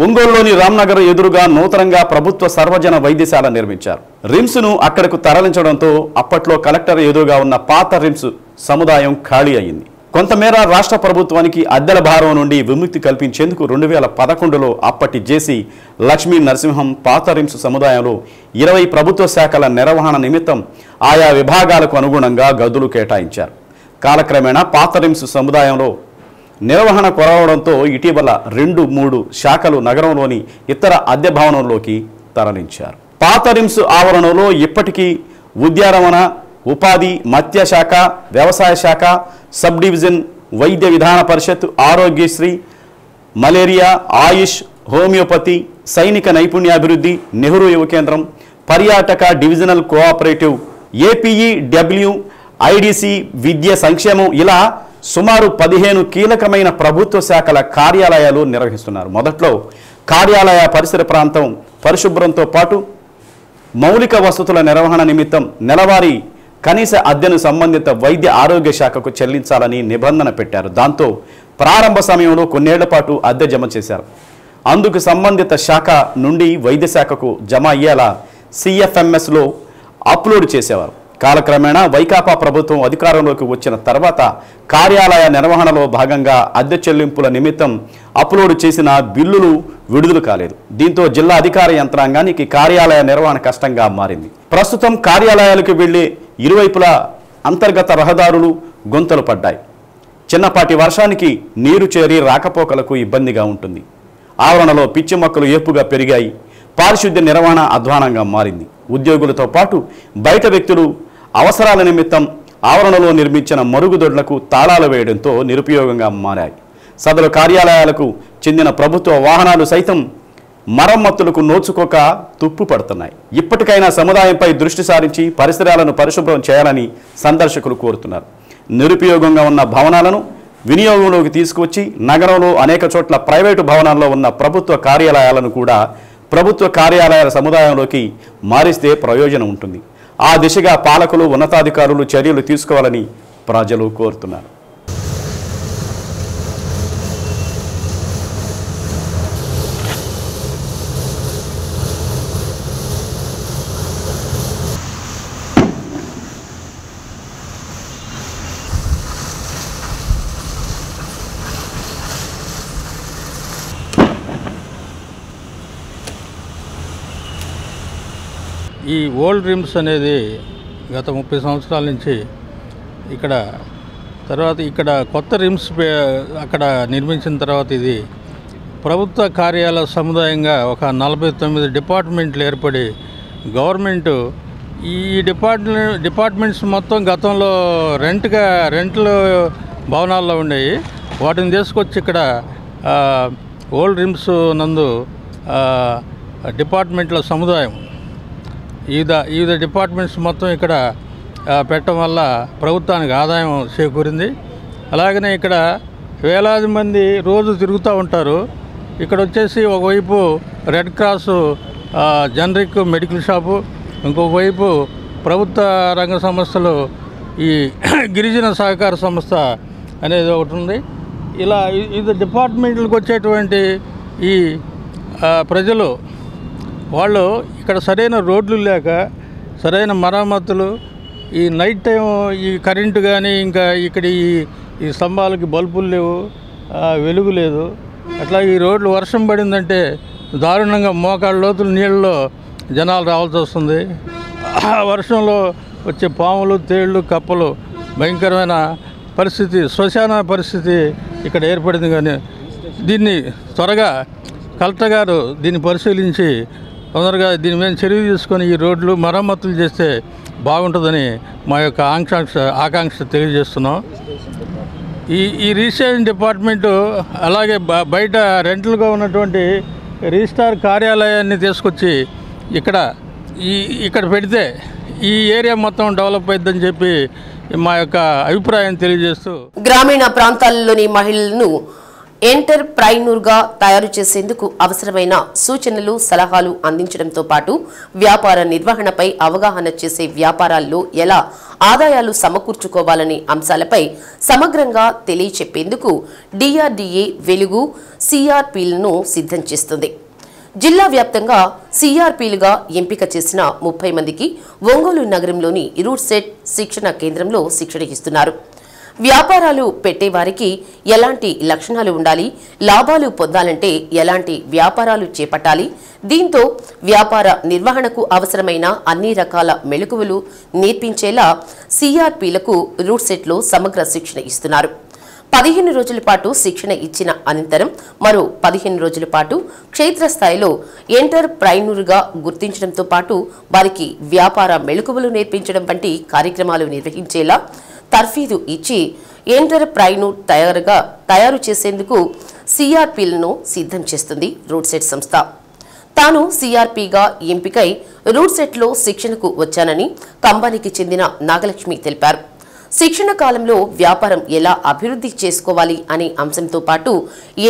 ఒంగోలులోని రామ్నగర్ ఎదురుగా నూతనంగా ప్రభుత్వ సర్వజన వైద్యశాల నిర్మించారు. రిమ్స్ ను అక్కడకు తరలించడంతో అప్పట్లో కలెక్టర్ ఎదురుగా ఉన్న పాత రిమ్స్ సముదాయం ఖాళీ అయింది. కొంతమేర రాష్ట్ర ప్రభుత్వానికి అద్దెల భారం నుండి విముక్తి కల్పించేందుకు 2011లో అప్పటి జేసీ లక్ష్మీ నరసింహం పాత రిమ్స్ సముదాయంలో 20 ప్రభుత్వ శాఖల నిర్వహణ నిమిత్తం ఆయా విభాగాలకు అనుగుణంగా గదులు కేటాయించారు. కాలక్రమేణా పాత రిమ్స్ సముదాయంలో నిర్వహణ కొరవడంతో ఇటీవల 2-3 శాఖలు నగరంలోని ఇతర అద్దె భవనంలోకి తరలించారు. పాత రిమ్స్ ఆవరణలో ఇప్పటికీ ఉద్యానవన, ఉపాధి, మత్స్యశాఖ, వ్యవసాయ శాఖ, సబ్ డివిజన్, వైద్య విధాన పరిషత్, ఆరోగ్యశ్రీ, మలేరియా, ఆయుష్, హోమియోపతి, సైనిక నైపుణ్యాభివృద్ధి, నెహ్రూ యువ కేంద్రం, పర్యాటక డివిజనల్ కోఆపరేటివ్, ఏపీఈడబ్ల్యూ, ఐడిసి, విద్య సంక్షేమం ఇలా సుమారు 15 కీలకమైన ప్రభుత్వ శాఖల కార్యాలయాలు నిర్వహిస్తున్నారు. మొదట్లో కార్యాలయ పరిసర ప్రాంతం పరిశుభ్రంతో పాటు మౌలిక వసతుల నిర్వహణ నిమిత్తం నెలవారీ కనీస అద్దెను సంబంధిత వైద్య ఆరోగ్య శాఖకు చెల్లించాలని నిబంధన పెట్టారు. దాంతో ప్రారంభ సమయంలో కొన్నేళ్ల పాటు అద్దె జమ చేశారు. అందుకు సంబంధిత శాఖ నుండి వైద్య శాఖకు జమ అయ్యేలా సిఎఫ్ఎంఎస్లో అప్లోడ్ చేసేవారు. కాలక్రమేణా వైకాపా ప్రభుత్వం అధికారంలోకి వచ్చిన తర్వాత కార్యాలయ నిర్వహణలో భాగంగా అద్దె చెల్లింపుల నిమిత్తం అప్లోడ్ చేసిన బిల్లులు విడుదల కాలేదు. దీంతో జిల్లా అధికార యంత్రాంగానికి కార్యాలయ నిర్వహణ కష్టంగా మారింది. ప్రస్తుతం కార్యాలయాలకు వెళ్లే ఇరువైపులా అంతర్గత రహదారులు గుంతలు పడ్డాయి. చిన్నపాటి వర్షానికి నీరు చేరి రాకపోకలకు ఇబ్బందిగా ఉంటుంది. ఆవరణలో పిచ్చి మొక్కలు ఏపుగా పెరిగాయి. పారిశుద్ధ్య నిర్వహణ అధ్వానంగా మారింది. ఉద్యోగులతో పాటు బయట వ్యక్తులు అవసరాల నిమిత్తం ఆవరణలో నిర్మించిన మరుగుదొడ్లకు తాళాలు వేయడంతో నిరుపయోగంగా మారాయి. సదరు కార్యాలయాలకు చెందిన ప్రభుత్వ వాహనాలు సైతం మరమ్మతులకు నోచుకోక తుప్పు పడుతున్నాయి. ఇప్పటికైనా సముదాయంపై దృష్టి సారించి పరిసరాలను పరిశుభ్రం చేయాలని సందర్శకులు కోరుతున్నారు. నిరుపయోగంగా ఉన్న భవనాలను వినియోగంలోకి తీసుకువచ్చి నగరంలో అనేక చోట్ల ప్రైవేటు భవనాల్లో ఉన్న ప్రభుత్వ కార్యాలయాలను కూడా ప్రభుత్వ కార్యాలయాల సముదాయంలోకి మారిస్తే ప్రయోజనం ఉంటుంది. ఆ దిశగా పాలకులు, ఉన్నతాధికారులు చర్యలు తీసుకోవాలని ప్రజలు కోరుతున్నారు.
ఈ ఓల్డ్ రిమ్స్ అనేది గత 30 సంవత్సరాల నుంచి ఇక్కడ కొత్త రిమ్స్ అక్కడ నిర్మించిన తర్వాత ఇది ప్రభుత్వ కార్యాలయ సముదాయంగా ఒక 49 డిపార్ట్మెంట్లు ఏర్పడి గవర్నమెంటు ఈ డిపార్ట్మెంట్స్ మొత్తం గతంలో రెంట్లు భవనాల్లో ఉండేవి. వాటిని తీసుకొచ్చి ఇక్కడ ఓల్డ్ రిమ్స్ నందు డిపార్ట్మెంట్ల సముదాయం వివిధ డిపార్ట్మెంట్స్ మొత్తం ఇక్కడ పెట్టడం వల్ల ప్రభుత్వానికి ఆదాయం చేకూరింది. అలాగనే ఇక్కడ వేలాది మంది రోజు తిరుగుతూ ఉంటారు. ఇక్కడ వచ్చేసి ఒకవైపు red cross generic medical shop, ఇంకొక వైపు ప్రభుత్వ రంగ సంస్థలు ఈ గిరిజన సహకార సంస్థ అనేది ఒకటి ఉంది. ఇలా వివిధ డిపార్ట్మెంట్లకు వచ్చేటువంటి ఈ ప్రజలు వాళ్ళు ఇక్కడ సరైన రోడ్లు లేక, సరైన మరమ్మతులు, ఈ నైట్ టైం ఈ కరెంటు కానీ ఇంకా ఇక్కడ ఈ స్తంభాలకి బల్బులు లేవు, వెలుగు లేదు. అట్లా ఈ రోడ్లు వర్షం పడిందంటే దారుణంగా మోకాళ్ళ లోతుల నీళ్ళలో జనాలు రావాల్సి వస్తుంది. వర్షంలో వచ్చే పాములు, తేళ్ళు, కప్పలు భయంకరమైన పరిస్థితి, శ్మశాన పరిస్థితి ఇక్కడ ఏర్పడింది. కానీ దీన్ని త్వరగా కలెక్టర్ గారు దీన్ని పరిశీలించి తొందరగా దీని మీద చర్య తీసుకొని ఈ రోడ్లు మరమ్మతులు చేస్తే బాగుంటుందని మా యొక్క ఆకాంక్ష తెలియజేస్తున్నాం. ఈ రిజిస్ట్రేషన్ డిపార్ట్మెంటు అలాగే బయట రెంట్లుగా ఉన్నటువంటి రిజిస్ట్రార్ కార్యాలయాన్ని తీసుకొచ్చి ఇక్కడ పెడితే ఈ ఏరియా మొత్తం డెవలప్ అవుతుందని చెప్పి మా యొక్క అభిప్రాయం తెలియజేస్తూ
గ్రామీణ ప్రాంతాల్లోని మహిళలను ఎంటర్ప్రైనర్గా తయారు చేసేందుకు అవసరమైన సూచనలు, సలహాలు అందించడంతో పాటు వ్యాపార నిర్వహణపై అవగాహన చేసే వ్యాపారాల్లో ఎలా ఆదాయాలు సమకూర్చుకోవాలనే అంశాలపై సమగ్రంగా తెలియచెప్పేందుకు డిఆర్డీఏ వెలుగు సిఆర్పీలను సిద్ధం చేస్తుంది. జిల్లా వ్యాప్తంగా సిఆర్పీలుగా ఎంపిక చేసిన 30 మందికి ఒంగోలు నగరంలోని రూట్ సెట్ శిక్షణ కేంద్రంలో శిక్షణ ఇస్తున్నారు. వ్యాపారాలు పెట్టేవారికి ఎలాంటి లక్షణాలు ఉండాలి, లాభాలు పొందాలంటే ఎలాంటి వ్యాపారాలు చేపట్టాలి, దీంతో వ్యాపార నిర్వహణకు అవసరమైన అన్ని రకాల మెళకువలు నేర్పించేలా సిఆర్పీలకు రూట్ సెట్లో సమగ్ర శిక్షణ ఇస్తున్నారు. 15 రోజుల పాటు శిక్షణ ఇచ్చిన అనంతరం మరో 15 రోజుల పాటు క్షేత్రస్థాయిలో ఎంటర్ప్రైనర్గా గుర్తించడంతో పాటు వారికి వ్యాపార మెళకువలు నేర్పించడం వంటి కార్యక్రమాలు నిర్వహించేలా తర్ఫీదు ఇచ్చి ఎంటర్ప్రైనర్ తయారు చేసేందుకు సిఆర్పీలను సిద్ధం చేస్తుంది రూట్ సెట్ సంస్థ. తాను సిఆర్పీగా ఎంపికై రూట్ సెట్లో శిక్షణకు వచ్చానని కంబానికి చెందిన నాగలక్ష్మి తెలిపారు. శిక్షణ కాలంలో వ్యాపారం ఎలా అభివృద్ధి చేసుకోవాలి అనే అంశంతో పాటు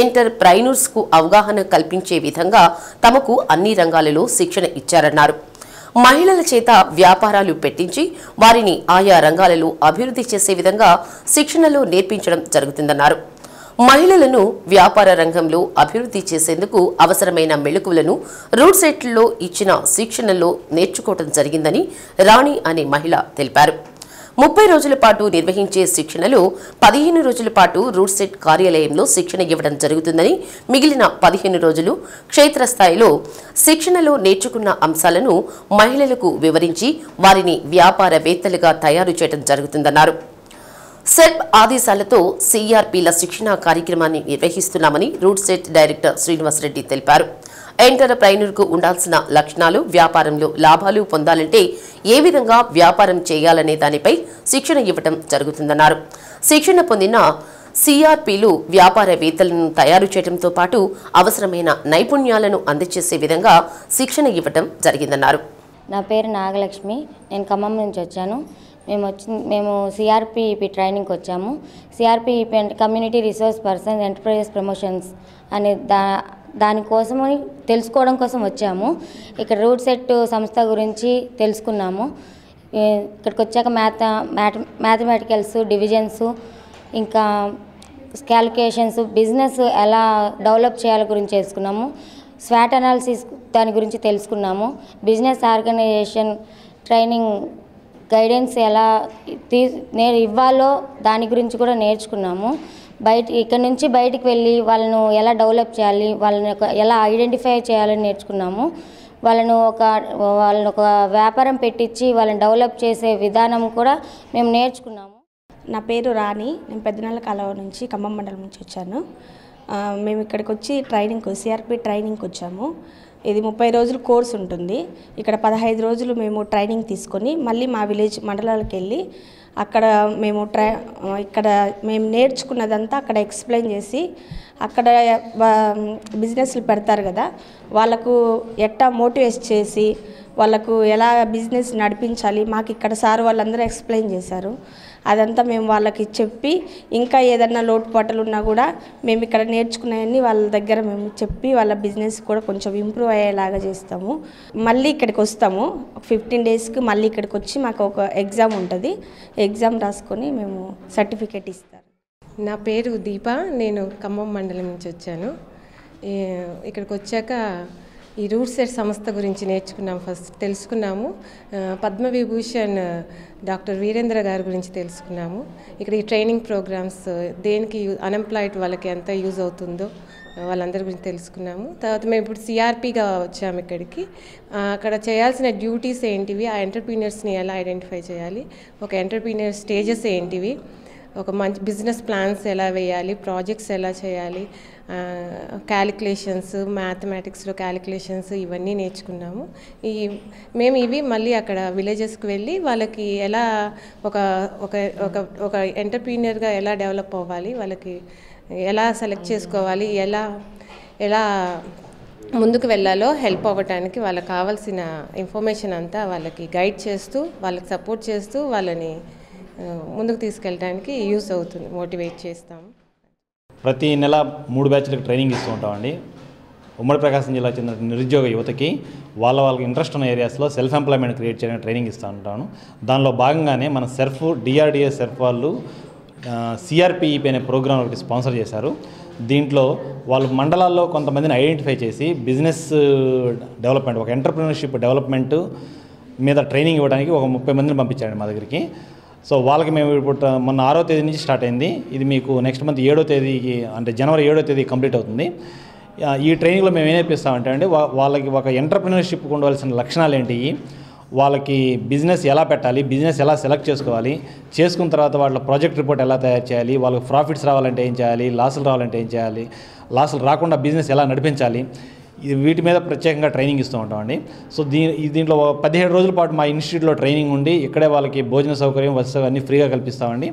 ఎంటర్ప్రైనర్స్కు అవగాహన కల్పించే విధంగా తమకు అన్ని రంగాలలో శిక్షణ ఇచ్చారన్నారు. మహిళల చేత వ్యాపారాలు పెట్టించి వారిని ఆయా రంగాలలో అభివృద్ధి చేసే విధంగా శిక్షణలో నేర్పించడం జరుగుతుందన్నారు. మహిళలను వ్యాపార రంగంలో అభివృద్ధి చేసేందుకు అవసరమైన మెళకువలను రూట్ సెట్లో ఇచ్చిన శిక్షణలో నేర్చుకోవడం జరిగిందని రాణి అనే మహిళ తెలిపారు. 30 రోజుల పాటు నిర్వహించే శిక్షణలో 15 రోజుల పాటు రూట్ సెట్ కార్యాలయంలో శిక్షణ ఇవ్వడం జరుగుతుందని, మిగిలిన 15 రోజులు క్షేత్రస్థాయిలో శిక్షణలో నేర్చుకున్న అంశాలను మహిళలకు వివరించి వారిని వ్యాపారవేత్తలుగా తయారు చేయడం జరుగుతుందన్నారు. సెట్ ఆదేశాలతో సిఆర్పీల శిక్షణ కార్యక్రమాన్ని నిర్వహిస్తున్నామని రూట్ సెట్ డైరెక్టర్ శ్రీనివాసరెడ్డి తెలిపారు. ఎంటర్ప్రైనర్కు ఉండాల్సిన లక్షణాలు, వ్యాపారంలో లాభాలు పొందాలంటే ఏ విధంగా వ్యాపారం చేయాలనే దానిపై శిక్షణ ఇవ్వడం జరుగుతుందన్నారు. శిక్షణ పొందిన సిఆర్పీలు వ్యాపారవేత్తలను తయారు చేయడంతో పాటు అవసరమైన నైపుణ్యాలను అందజేసే విధంగా శిక్షణ ఇవ్వడం జరిగిందన్నారు.
నా పేరు నాగలక్ష్మి. నేను ఖమ్మం నుంచి వచ్చాను. మేము సిఆర్పిఈపి ట్రైనింగ్కి వచ్చాము. సిఆర్పిఈపి అంటే community resource persons enterprises promotions అనే దానికోసము తెలుసుకోవడం కోసం వచ్చాము. ఇక్కడ రూట్ సెట్ సంస్థ గురించి తెలుసుకున్నాము. ఇక్కడికి వచ్చాక మ్యాథమెటికల్స్, డివిజన్స్, ఇంకా క్యాలిక్యులేషన్స్, బిజినెస్ ఎలా డెవలప్ చేయాలి గురించి తెలుసుకున్నాము. స్వాట్ అనాలిసిస్ దాని గురించి తెలుసుకున్నాము. బిజినెస్ ఆర్గనైజేషన్ ట్రైనింగ్ గైడెన్స్ ఎలా ఇవ్వాలో దాని గురించి కూడా నేర్చుకున్నాము. ఇక్కడ నుంచి బయటికి వెళ్ళి వాళ్ళను ఎలా డెవలప్ చేయాలి, వాళ్ళని ఎలా ఐడెంటిఫై చేయాలని నేర్చుకున్నాము. వాళ్ళను ఒక వ్యాపారం పెట్టించి వాళ్ళని డెవలప్ చేసే విధానం కూడా మేము నేర్చుకున్నాము.
నా పేరు రాణి. నేను పెద్దనల్ల కాలువ నుంచి ఖమ్మం మండలం నుంచి వచ్చాను. మేము ఇక్కడికి వచ్చి సిఆర్పి ట్రైనింగ్కి వచ్చాము. ఇది 30 రోజులు కోర్స్ ఉంటుంది. ఇక్కడ 15 రోజులు మేము ట్రైనింగ్ తీసుకొని మళ్ళీ మా విలేజ్ మండలాలకు వెళ్ళి అక్కడ మేము నేర్చుకున్నదంతా అక్కడ ఎక్స్ప్లెయిన్ చేసి అక్కడ బిజినెస్లు పెడతారు కదా, వాళ్ళకు ఎట్టా మోటివేట్ చేసి వాళ్ళకు ఎలా బిజినెస్ నడిపించాలి మాకు ఇక్కడ సార్ వాళ్ళందరూ ఎక్స్ప్లెయిన్ చేశారు. అదంతా మేము వాళ్ళకి చెప్పి ఇంకా ఏదన్నా లోటుపాట్లు ఉన్నా కూడా మేము ఇక్కడ నేర్చుకున్నాయని వాళ్ళ దగ్గర మేము చెప్పి వాళ్ళ బిజినెస్ కూడా కొంచెం ఇంప్రూవ్ అయ్యేలాగా చేస్తాము. మళ్ళీ ఇక్కడికి వస్తాము. 15 డేస్కి మళ్ళీ ఇక్కడికి వచ్చి మాకు ఒక ఎగ్జామ్ ఉంటుంది. ఎగ్జామ్ రాసుకొని మేము సర్టిఫికేట్ ఇస్తారు.
నా పేరు దీప. నేను ఖమ్మం మండలం నుంచి వచ్చాను. ఇక్కడికి వచ్చాక ఈ రూట్ సెట్ సంస్థ గురించి తెలుసుకున్నాము. పద్మవిభూషణ్ డాక్టర్ వీరేంద్ర గారి గురించి తెలుసుకున్నాము. ఇక్కడ ఈ ట్రైనింగ్ ప్రోగ్రామ్స్ దేనికి అన్ఎంప్లాయిడ్ వాళ్ళకి ఎంత యూజ్ అవుతుందో వాళ్ళందరి గురించి తెలుసుకున్నాము. తర్వాత మేము ఇప్పుడు సిఆర్పిగా వచ్చాము ఇక్కడికి. అక్కడ చేయాల్సిన డ్యూటీస్ ఏంటివి, ఆ ఎంటర్ప్రీనర్స్ని ఎలా ఐడెంటిఫై చేయాలి, ఒక ఎంటర్ప్రీనర్ స్టేజెస్ ఏంటివి, ఒక మంచి బిజినెస్ ప్లాన్స్ ఎలా వేయాలి, ప్రాజెక్ట్స్ ఎలా చేయాలి, క్యాలిక్యులేషన్స్, మ్యాథమెటిక్స్లో క్యాలిక్యులేషన్స్ ఇవన్నీ నేర్చుకున్నాము. మేము ఇవి మళ్ళీ అక్కడ విలేజెస్కి వెళ్ళి వాళ్ళకి ఎలా ఒక ఎంటర్ప్రీనర్గా ఎలా డెవలప్ అవ్వాలి, వాళ్ళకి ఎలా సెలెక్ట్ చేసుకోవాలి, ఎలా ముందుకు వెళ్ళాలో హెల్ప్ అవ్వడానికి వాళ్ళకి కావాల్సిన ఇన్ఫర్మేషన్ అంతా వాళ్ళకి గైడ్ చేస్తూ వాళ్ళకి సపోర్ట్ చేస్తూ వాళ్ళని ముందుకు తీసుకెళ్ళడానికి యూస్ అవుతుంది, మోటివేట్ చేస్తాము.
ప్రతి నెల 3 బ్యాచ్లకు ట్రైనింగ్ ఇస్తూ ఉంటామండి. ఉమ్మడి ప్రకాశం జిల్లా చెందిన నిరుద్యోగ యువతకి వాళ్ళకి ఇంట్రెస్ట్ ఉన్న ఏరియాస్లో సెల్ఫ్ ఎంప్లాయ్మెంట్ క్రియేట్ చేయడానికి ట్రైనింగ్ ఇస్తూ ఉంటాను. దానిలో భాగంగానే మన డిఆర్డిఏ సెర్ఫ్ వాళ్ళు సిఆర్పిఈపి అనే ప్రోగ్రామ్ ఒకటి స్పాన్సర్ చేశారు. దీంట్లో వాళ్ళు మండలాల్లో కొంతమందిని ఐడెంటిఫై చేసి బిజినెస్ డెవలప్మెంట్, ఒక ఎంటర్ప్రినర్షిప్ డెవలప్మెంట్ మీద ట్రైనింగ్ ఇవ్వడానికి ఒక 30 మందిని పంపించారండి మా దగ్గరికి. సో వాళ్ళకి మేము ఇప్పుడు మొన్న 6వ తేదీ నుంచి స్టార్ట్ అయింది. ఇది మీకు నెక్స్ట్ మంత్ 7వ తేదీకి అంటే జనవరి 7వ తేదీ కంప్లీట్ అవుతుంది. ఈ ట్రైనింగ్లో మేము ఏం నేర్పిస్తామంటే అండి, వాళ్ళకి ఒక ఎంటర్ప్రినర్షిప్కి ఉండవలసిన లక్షణాలు ఏంటి, వాళ్ళకి బిజినెస్ ఎలా పెట్టాలి, బిజినెస్ ఎలా సెలెక్ట్ చేసుకోవాలి, చేసుకున్న తర్వాత వాళ్ళ ప్రాజెక్ట్ రిపోర్ట్ ఎలా తయారు చేయాలి, వాళ్ళకి ప్రాఫిట్స్ రావాలంటే ఏం చేయాలి, లాసులు రావాలంటే ఏం చేయాలి, లాసులు రాకుండా బిజినెస్ ఎలా నడిపించాలి, వీటి మీద ప్రత్యేకంగా ట్రైనింగ్ ఇస్తూ ఉంటామండి. సో దీంట్లో 17 రోజుల పాటు మా ఇన్స్టిట్యూట్లో ట్రైనింగ్ ఉండి ఇక్కడే వాళ్ళకి భోజన సౌకర్యం, వసతి అన్నీ ఫ్రీగా కల్పిస్తామండి.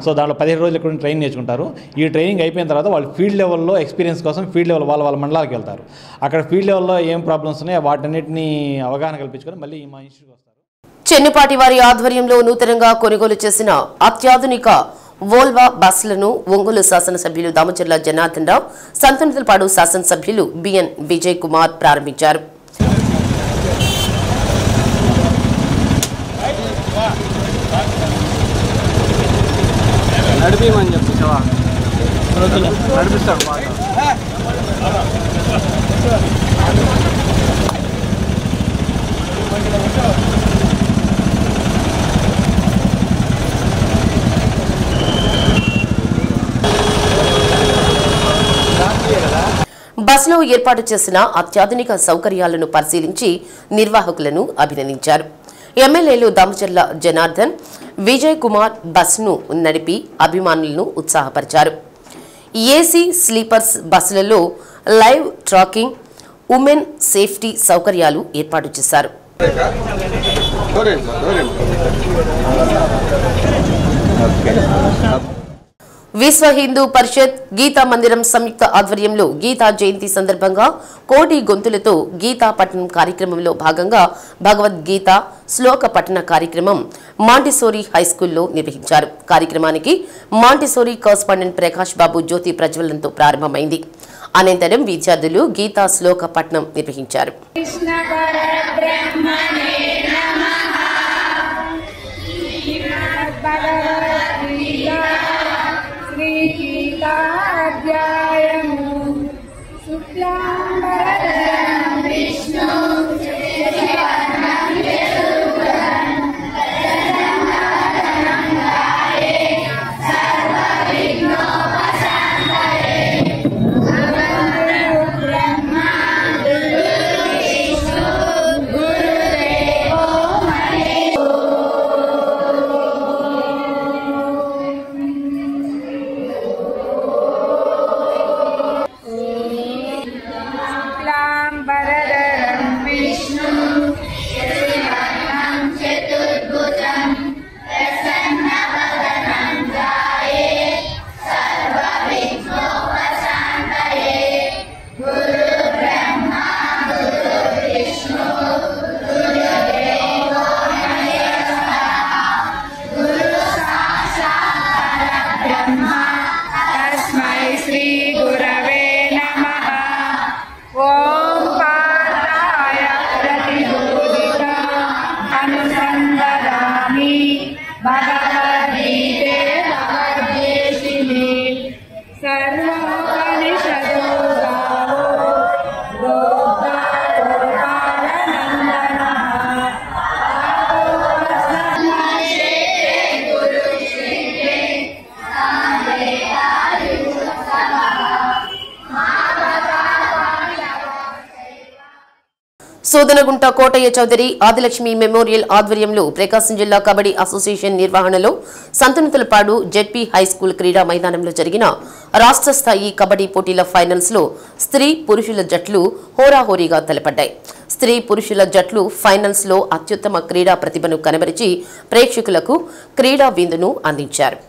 సో దాంట్లో 17 రోజులు ఇక్కడ ట్రైనింగ్ నేర్చుకుంటారు. ఈ ట్రైనింగ్ అయిపోయిన తర్వాత వాళ్ళు ఫీల్డ్ లెవెల్లో ఎక్స్పీరియన్స్ కోసం ఫీల్డ్ లెవెల్ వాళ్ళ మండలాలకు వెళ్తారు. అక్కడ ఫీల్డ్ లెవెల్లో ఏం ప్రాబ్లమ్స్ ఉన్నాయో వాటన్నిటిని అవగాహన కల్పించుకొని మళ్ళీ మా ఇన్స్టిట్యూట్ వస్తారు.
చెన్నుపాటి వారి ఆధ్వర్యంలో నూతనంగా కొనుగోలు చేసిన అత్యాధునిక వోల్వా బస్సులను ఒంగోలు శాసనసభ్యులు దామచర్ల జనార్దన్ రావు, సంతనూతలపాడు శాసనసభ్యులు బిఎన్ విజయ్ కుమార్ ప్రారంభించారు. బస్సులో ఏర్పాటు చేసిన అత్యాధునిక సౌకర్యాలను పరిశీలించి నిర్వాహకులను అభినందించారు. ఎమ్మెల్యేలు దామచర్ల జనార్దన్, విజయ్ కుమార్ బస్సును నడిపి అభిమానులను ఉత్సాహపరిచారు. ఏసీ స్లీపర్స్ బస్సులలో లైవ్ ట్రాకింగ్, ఉమెన్ సేఫ్టీ సౌకర్యాలు ఏర్పాటు చేశారు. విశ్వ హిందూ పరిషత్ గీతా మందిరం సంయుక్త ఆధ్వర్యంలో గీతా జయంతి సందర్భంగా కోటి గొంతులతో గీతా పఠనం కార్యక్రమంలో భాగంగా భగవద్గీత శ్లోక పఠన కార్యక్రమం మాంటిసోరీ హైస్కూల్లో నిర్వహించారు. కార్యక్రమానికి మాంటిసోరీ కరస్పాండెంట్ ప్రకాష్ బాబు జ్యోతి ప్రజ్వలనంతో ప్రారంభమైంది. అనంతరం విద్యార్థులు గీతా శ్లోక పఠనం నిర్వహించారు. సోదనగుంట కోటయ్య చౌదరి ఆదిలక్ష్మి మెమోరియల్ ఆధ్వర్యంలో ప్రకాశం జిల్లా కబడ్డీ అసోసియేషన్ నిర్వహణలో సంతనూతలపాడు జెడ్పీ హైస్కూల్ క్రీడా మైదానంలో జరిగిన రాష్ట్ర స్థాయి కబడ్డీ పోటీల ఫైనల్స్ లో స్త్రీ పురుషుల జట్లు హోరాహోరీగా తలపడ్డాయి. స్త్రీ పురుషుల జట్లు ఫైనల్స్ లో అత్యుత్తమ క్రీడా ప్రతిభను కనబరిచి ప్రేక్షకులకు క్రీడా విందును అందించారు.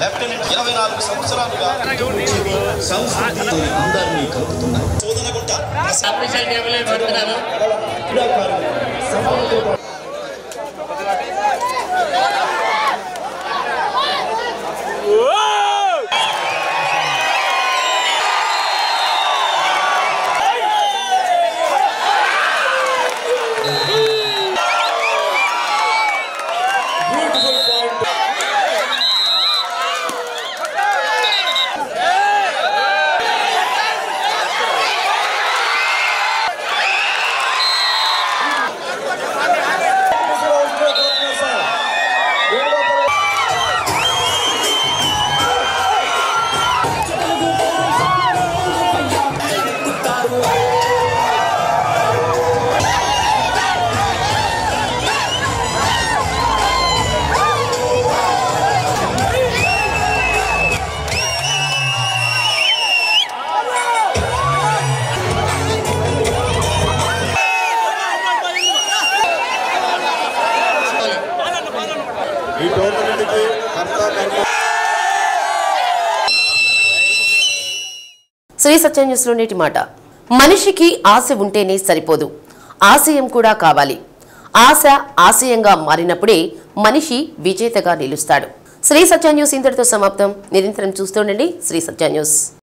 లెఫ్టినెంట్ 24 సంవత్సరాలుగా సంస్కృతి అందరినీ కలుపుతున్నారు. సోదనగుంట స్పెషల్ టేబుల్ పెడుతున్నారు.
శ్రీ సత్య న్యూస్లో నేటి మాట. మనిషికి ఆశ ఉంటేనే సరిపోదు, ఆశయం కూడా కావాలి. ఆశ ఆశయంగా మారినప్పుడే మనిషి విజేతగా నిలుస్తాడు. శ్రీ సత్య న్యూస్ ఇంతటితో సమాప్తం. నిరంతరం చూస్తుండండి శ్రీ సత్య న్యూస్.